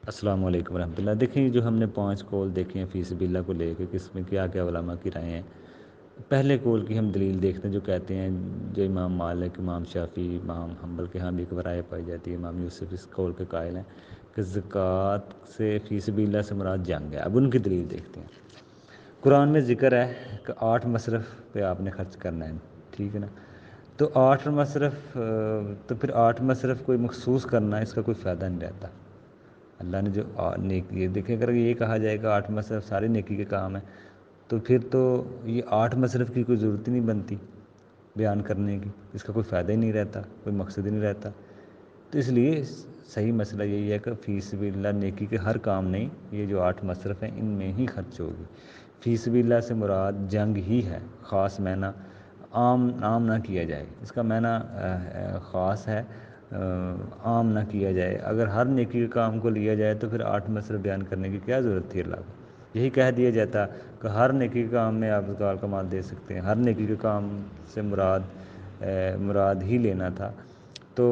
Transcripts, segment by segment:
السلام علیکم ورحمۃ اللہ۔ دیکھیں جو ہم نے 5 قول دیکھے ہیں فی سبیل اللہ کو لے کے، کس میں کیا کیا علماء کی رائے ہیں۔ پہلے قول کی ہم دلیل دیکھتے ہیں، جو کہتے ہیں، جو امام مالک، امام شافعی، امام حنبل کے ہاں بھی ایک رائے پائی جاتی ہے، امام یوسف اس قول کے قائل ہیں کہ زکوٰۃ سے فی سبیل اللہ سے مراد جنگ ہے۔ اب ان کی دلیل دیکھتے ہیں۔ قرآن میں ذکر ہے کہ 8 مصرف پہ آپ نے خرچ کرنا ہے، ٹھیک ہے نا؟ تو 8 مصرف، تو پھر 8 مصرف کوئی مخصوص کرنا، اس کا کوئی فائدہ نہیں رہتا۔ اللہ نے جو نیکی، دیکھیں اگر یہ کہا جائے کہ 8 مصرف سارے نیکی کے کام ہیں، تو پھر تو یہ 8 مصرف کی کوئی ضرورت ہی نہیں بنتی بیان کرنے کی، اس کا کوئی فائدہ ہی نہیں رہتا، کوئی مقصد ہی نہیں رہتا۔ تو اس لیے صحیح مسئلہ یہی ہے کہ فی سبیل اللہ نیکی کے ہر کام نہیں، یہ جو 8 مصرف ہیں ان میں ہی خرچ ہوگی۔ فی سبیل اللہ سے مراد جنگ ہی ہے، خاص معنی عام نہ کیا جائے، اس کا معنی خاص ہے، عام نہ کیا جائے۔ اگر ہر نیکی کے کام کو لیا جائے تو پھر 8 مصرف بیان کرنے کی کیا ضرورت تھی اللہ کو؟ یہی کہہ دیا جاتا کہ ہر نیکی کے کام میں آپ زکوٰۃ کا مال دے سکتے ہیں، ہر نیکی کے کام سے مراد ہی لینا تھا، تو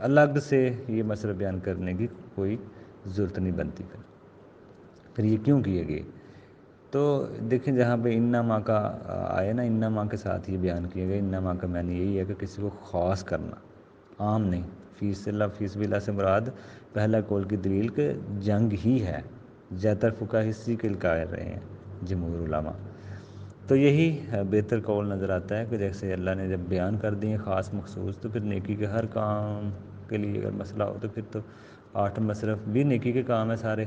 الگ سے یہ مصرف بیان کرنے کی کوئی ضرورت نہیں بنتی۔ پھر یہ کیوں کیے گئے؟ تو دیکھیں جہاں پہ انما کا آئے نا، انما کے ساتھ یہ بیان کیا گیا۔ انما کا معنی یہی ہے کہ کسی کو خاص کرنا، عام نہیں۔ فی سبیل اللہ سے مراد پہلا قول کی دلیل کہ جنگ ہی ہے، زیادہ تر فقہا اسی کے قائل رہے ہیں، جمہور علماء۔ تو یہی بہتر قول نظر آتا ہے کہ جیسے اللہ نے جب بیان کر دیے خاص مخصوص، تو پھر نیکی کے ہر کام کے لیے اگر مسئلہ ہو تو پھر تو 8 مصرف بھی نیکی کے کام ہیں سارے،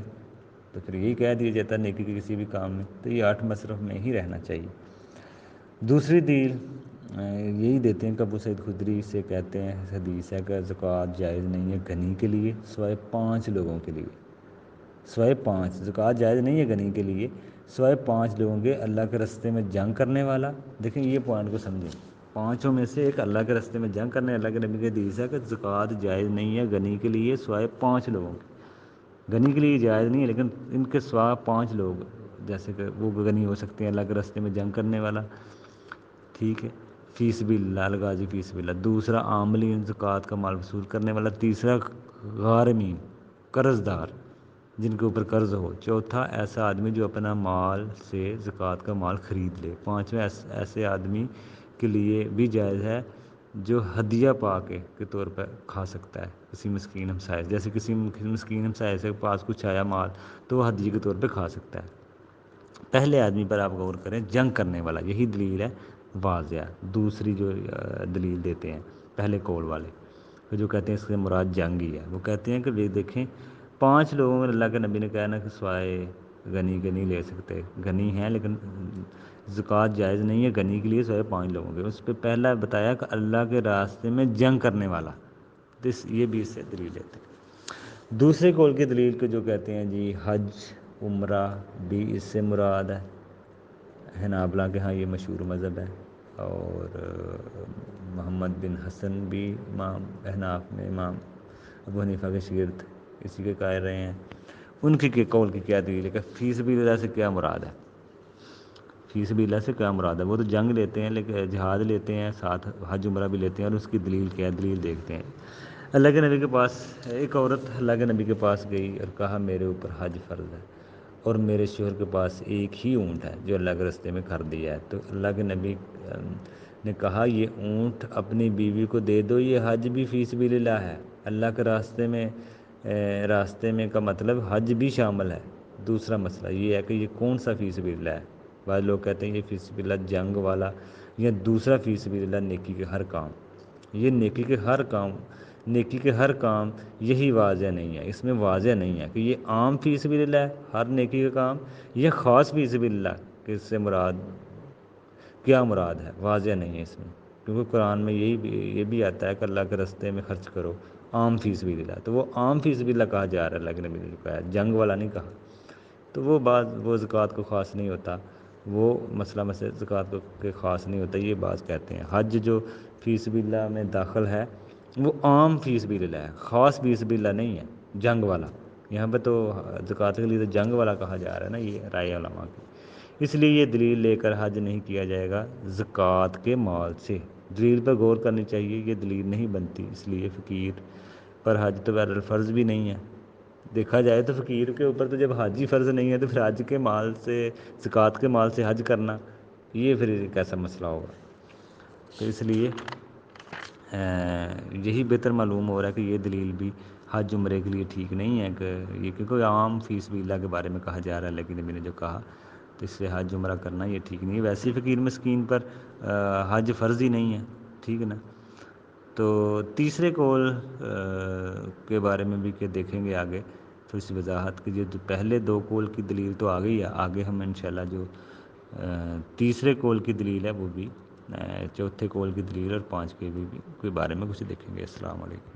تو پھر یہی کہہ دیا جاتا ہے نیکی کے کسی بھی کام میں، تو یہ 8 مصرف میں ہی رہنا چاہیے۔ دوسری دلیل یہی دیتے ہیں کہ ابو سعید خدری سے کہتے ہیں، حدیث ہے کہ زکوٰۃ جائز نہیں ہے غنی کے لیے سوائے 5 لوگوں کے لیے، سوائے 5 زکوٰۃ جائز نہیں ہے غنی کے لیے سوائے 5 لوگوں کے، اللہ کے راستے میں جنگ کرنے والا۔ دیکھیں یہ پوائنٹ کو سمجھیں، 5 میں سے ایک اللہ کے راستے میں جنگ کرنے، اللہ کے نبی کے حدیث ہے کہ زکوٰۃ جائز نہیں ہے غنی کے لیے سوائے 5 لوگوں کے۔ غنی کے لیے جائز نہیں ہے، لیکن ان کے سوا 5 لوگ، جیسے کہ وہ غنی ہو سکتے ہیں اللہ کے راستے میں جنگ کرنے والا، ٹھیک ہے، فی سبیل اللہ، الغازی فی سبیل اللہ۔ دوسرا عاملین، زکوٰۃ کا مال وصول کرنے والا۔ تیسرا غارمین، قرض دار جن کے اوپر قرض ہو۔ چوتھا ایسا آدمی جو اپنا مال سے زکوٰۃ کا مال خرید لے۔ 5واں ایسے آدمی کے لیے بھی جائز ہے جو ہدیہ پا کے طور پر کھا سکتا ہے کسی مسکین ہمسائے، جیسے کسی مسکین ہمسائے سے پاس کچھ آیا مال تو وہ ہدیے کے طور پہ کھا سکتا ہے۔ پہلے آدمی پر آپ غور کریں، جنگ کرنے والا، یہی دلیل ہے واضح۔ دوسری جو دلیل دیتے ہیں پہلے قول والے، جو کہتے ہیں اس سے مراد جنگ ہی ہے، وہ کہتے ہیں کہ یہ دیکھیں 5 لوگوں میں اللہ کے نبی نے کہا نا کہ سوائے غنی کے نہیں لے سکتے، غنی ہیں لیکن زکوٰۃ جائز نہیں ہے غنی کے لیے سوائے 5 لوگوں کے۔ اس پہ پہلا بتایا کہ اللہ کے راستے میں جنگ کرنے والا، تو یہ بھی اس سے دلیل دیتے ہیں۔ دوسرے قول کی دلیل کو جو کہتے ہیں جی حج عمرہ بھی اس سے مراد ہے، حنابلہ کے ہاں یہ مشہور مذہب ہے، اور محمد بن حسن بھی امام احناف میں، امام ابو حنیفہ کے شاگرد اسی کے قائل رہے ہیں۔ ان کی قول کی کیا دلیل ہے کہ فی سبیل اللہ سے کیا مراد ہے؟ فی سبیل اللہ سے کیا مراد ہے؟ وہ تو جنگ لیتے ہیں، لیکن جہاد لیتے ہیں، ساتھ حج عمرہ بھی لیتے ہیں، اور اس کی دلیل کیا ہے؟ دلیل دیکھتے ہیں۔ اللہ کے نبی کے پاس ایک عورت اللہ کے نبی کے پاس گئی اور کہا میرے اوپر حج فرض ہے، اور میرے شوہر کے پاس ایک ہی اونٹ ہے جو اللہ کے راستے میں خرید دیا ہے۔ تو اللہ کے نبی نے کہا یہ اونٹ اپنی بیوی کو دے دو، یہ حج بھی فی سبیل اللہ ہے، اللہ کے راستے میں کا مطلب حج بھی شامل ہے۔ دوسرا مسئلہ یہ ہے کہ یہ کون سا فی سبیل اللہ ہے؟ بعض لوگ کہتے ہیں یہ فی سبیل اللہ جنگ والا، یا دوسرا فی سبیل اللہ نیکی کے ہر کام۔ یہ نیکی کے ہر کام یہی واضح نہیں ہے، اس میں واضح نہیں ہے کہ یہ عام فی سبیل اللہ ہے ہر نیکی کا کام، یہ خاص فی سبیل اللہ کہ اس سے کیا مراد ہے، واضح نہیں ہے اس میں، کیونکہ قرآن میں یہ بھی آتا ہے کہ اللہ کے راستے میں خرچ کرو، عام فی سبیل اللہ، تو وہ عام فی سبیل اللہ کہا جا رہا ہے، اللہ کے نبی نے کہا ہے، جنگ والا نہیں کہا۔ تو وہ زکوٰۃ کو خاص نہیں ہوتا، وہ مسئلہ زکوٰۃ کے خاص نہیں ہوتا، یہ بات کہتے ہیں۔ حج جو فی سبیل اللہ میں داخل ہے وہ عام فی سبیل اللہ ہے، خاص فی سبیل اللہ نہیں ہے، جنگ والا۔ یہاں پہ تو زکوٰۃ کے لیے تو جنگ والا کہا جا رہا ہے نا، یہ رائے علماء کی۔ اس لیے یہ دلیل لے کر حج نہیں کیا جائے گا زکوٰۃ کے مال سے۔ دلیل پر غور کرنی چاہیے، یہ دلیل نہیں بنتی، اس لیے فقیر پر حج تو بہرحال فرض بھی نہیں ہے، دیکھا جائے تو فقیر کے اوپر تو جب حج ہی فرض نہیں ہے تو پھر حج کے مال سے، زکوٰۃ کے مال سے حج کرنا، یہ پھر کیسا مسئلہ ہوگا؟ تو اس لیے یہی بہتر معلوم ہو رہا ہے کہ یہ دلیل بھی حج عمرے کے لیے ٹھیک نہیں ہے، کہ یہ کیونکہ عام فی سبیل اللہ کے بارے میں کہا جا رہا ہے، لیکن میں نے جو کہا تو اس سے حج عمرہ کرنا یہ ٹھیک نہیں ہے۔ ویسے ہی فقیر مسکین پر حج فرض ہی نہیں ہے، ٹھیک ہے نا۔ تو تیسرے قول کے بارے میں بھی کہ دیکھیں گے آگے تھوڑی سی وضاحت کی، جو پہلے دو قول کی دلیل تو آ گئی ہے، آگے ہم انشاءاللہ جو تیسرے قول کی دلیل ہے وہ بھی، چوتھے قول کی دلیل اور پانچ کے بھی بارے میں کچھ دیکھیں گے۔ السلام علیکم۔